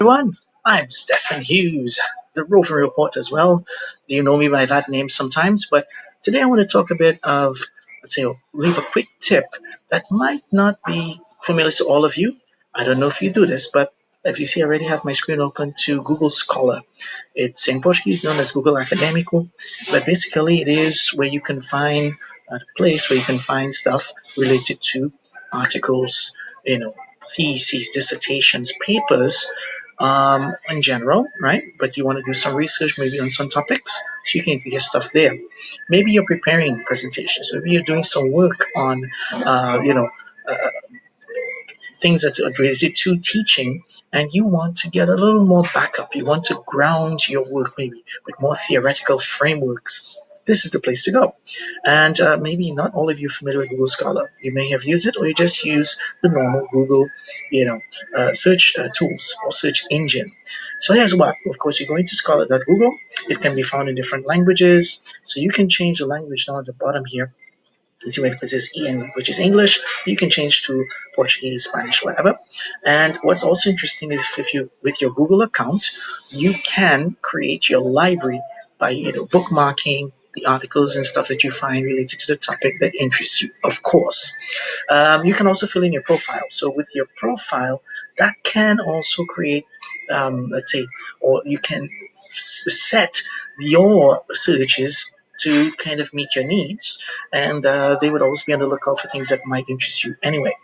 Everyone, I'm Stephen Hughes, the roving reporter as well. You know me by that name sometimes, but today I want to talk a bit of, let's say, leave a quick tip that might not be familiar to all of you. I don't know if you do this, but if you see, I already have my screen open to Google Scholar. It's in Portuguese known as Google Académico, but basically it is where you can find a place where you can find stuff related to articles, theses, dissertations, papers in general, right? But you want to do some research maybe on some topics, so you can get stuff there. Maybe you're preparing presentations. Maybe you're doing some work on, uh, things that are related to teaching, and you want to get a little more backup. You want to ground your work maybe with more theoretical frameworks. This is the place to go. And maybe not all of you are familiar with Google Scholar. You may have used it, or you just use the normal Google, search tools or search engine. So here's what. Of course, you go into Scholar.google. It can be found in different languages. So you can change the language down at the bottom here. You see where it says EN, which is English. You can change to Portuguese, Spanish, whatever. And what's also interesting is if you, with your Google account, you can create your library by bookmarking the articles and stuff that you find related to the topic that interests you, of course. You can also fill in your profile. So with your profile, that can also create, let's say, or you can set your searches to kind of meet your needs, and they would always be on the lookout for things that might interest you anyway.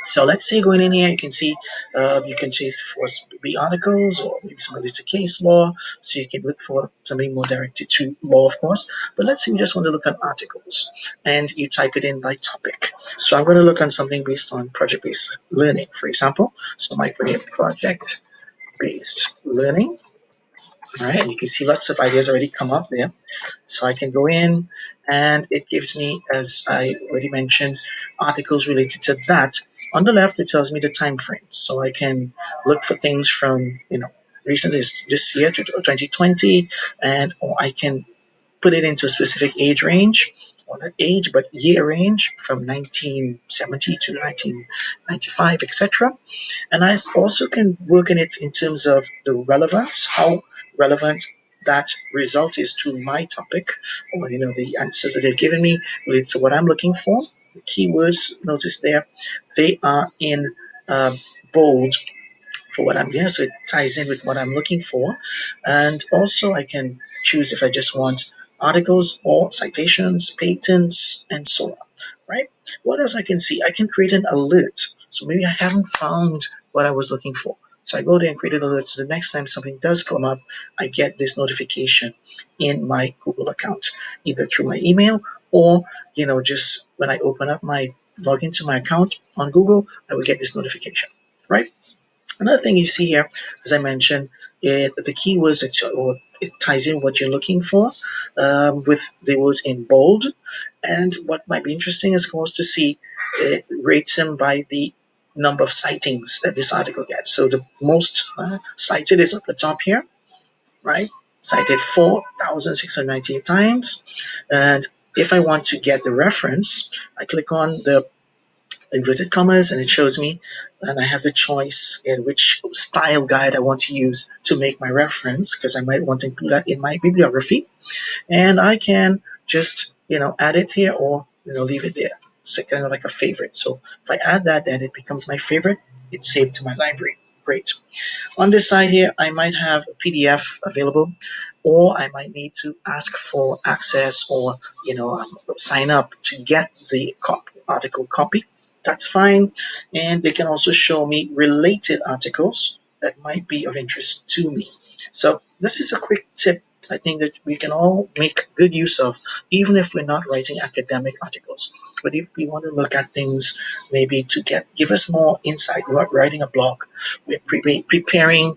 So let's say going in here, you can see you can check for be articles or maybe something to case law. So you can look for something more directed to law, of course. But let's say you just want to look at articles and you type it in by topic. So I'm going to look on something based on project-based learning, for example. So I might put in project-based learning. All right, and you can see lots of ideas already come up there. So I can go in and it gives me, as I already mentioned, articles related to that. On the left, it tells me the time frame. So I can look for things from, recently this year to 2020, and or I can put it into a specific age range, or not age, but year range from 1970 to 1995, etc. And I also can work in it in terms of the relevance, how relevant that result is to my topic, or the answers that they've given me related to what I'm looking for. The keywords, notice there, they are in bold for what I'm here, so it ties in with what I'm looking for. And also, I can choose if I just want articles or citations, patents, and so on. Right? What else I can see? I can create an alert. So maybe I haven't found what I was looking for. So I go there and create an alert. So the next time something does come up, I get this notification in my Google account, either through my email or just when I open up my log into my account on Google, I will get this notification. Right? Another thing you see here, as I mentioned, the keywords or it ties in what you're looking for with the words in bold. And what might be interesting is, of course, to see it rates them by the number of sightings that this article gets. So the most cited is at the top here, right? Cited 4,698 times. And if I want to get the reference, I click on the inverted commas and it shows me, and I have the choice in which style guide I want to use to make my reference, because I might want to include that in my bibliography, and I can just add it here or leave it there. It's kind of like a favorite. So if I add that, then it becomes my favorite. It's saved to my library. Great. On this side here, I might have a PDF available, or I might need to ask for access or sign up to get the article copy. That's fine, and they can also show me related articles that might be of interest to me. So this is a quick tip I think that we can all make good use of, even if we're not writing academic articles. But if we want to look at things maybe to give us more insight, we're not writing a blog, we're preparing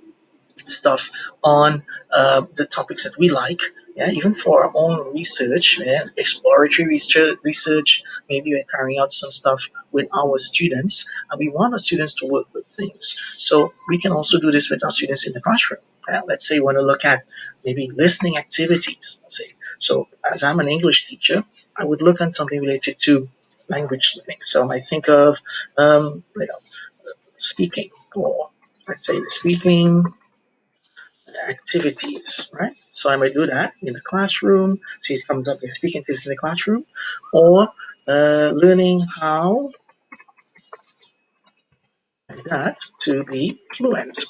stuff on the topics that we like. Yeah, even for our own research, yeah, exploratory research. Maybe we're carrying out some stuff with our students, and we want our students to work with things. So we can also do this with our students in the classroom. Let's say we want to look at maybe listening activities. Let's say, so as I'm an English teacher, I would look at something related to language learning. So I might think of speaking or let's say speaking activities, right? So I might do that in the classroom. See, it comes up with speaking activities in the classroom, or learning how like that to be fluent.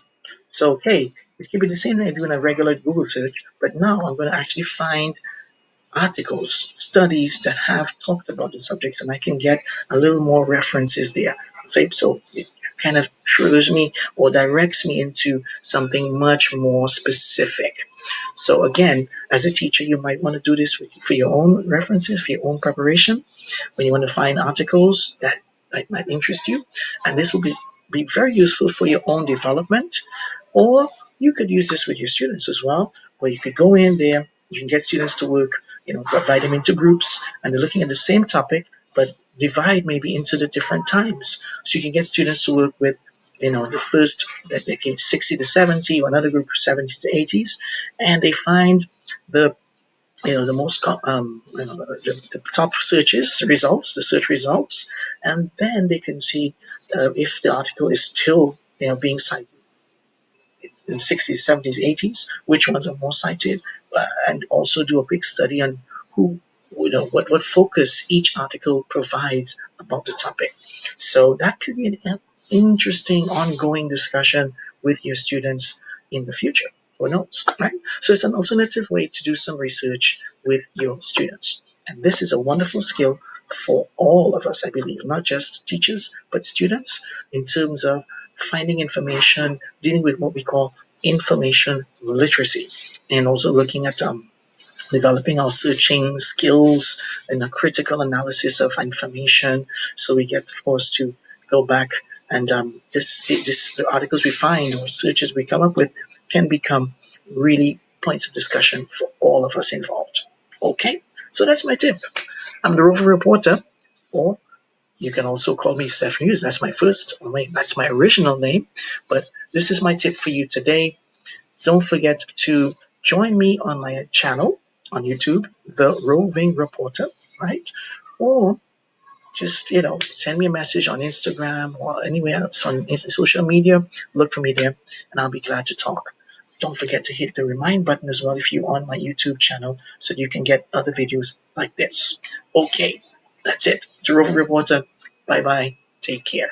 So, okay, it can be the same thing doing a regular Google search, but now I'm going to actually find articles, studies that have talked about the subjects, and I can get a little more references there. So it kind of shows me or directs me into something much more specific. So again, as a teacher, you might want to do this for your own references, for your own preparation, when you want to find articles that might interest you. And this will be very useful for your own development. Or you could use this with your students as well, where you could go in there, you can get students to work, divide them into groups, and they're looking at the same topic, but divide maybe into the different times. So you can get students to work with, the first decade 60 to 70, or another group 70 to 80s, and they find the the most the top searches results, the search results, and then they can see if the article is still being cited in the 60s, 70s, 80s, which ones are more cited, and also do a quick study on who, what focus each article provides about the topic. So that could be an interesting ongoing discussion with your students in the future. Who knows, right? So it's an alternative way to do some research with your students. And this is a wonderful skill for all of us, I believe, not just teachers, but students, in terms of finding information, dealing with what we call information literacy, and also looking at developing our searching skills and a critical analysis of information. So we get, of course, to go back and the articles we find or searches we come up with can become really points of discussion for all of us involved. Okay, so that's my tip. I'm the Rover Reporter, or you can also call me Steph Hughes. That's my that's my original name. But this is my tip for you today. Don't forget to join me on my channel on YouTube, The Roving Reporter, right? Or just, send me a message on Instagram or anywhere else on social media. Look for me there and I'll be glad to talk. Don't forget to hit the remind button as well if you're on my YouTube channel so you can get other videos like this. Okay, that's it. The Roving Reporter. Bye bye. Take care.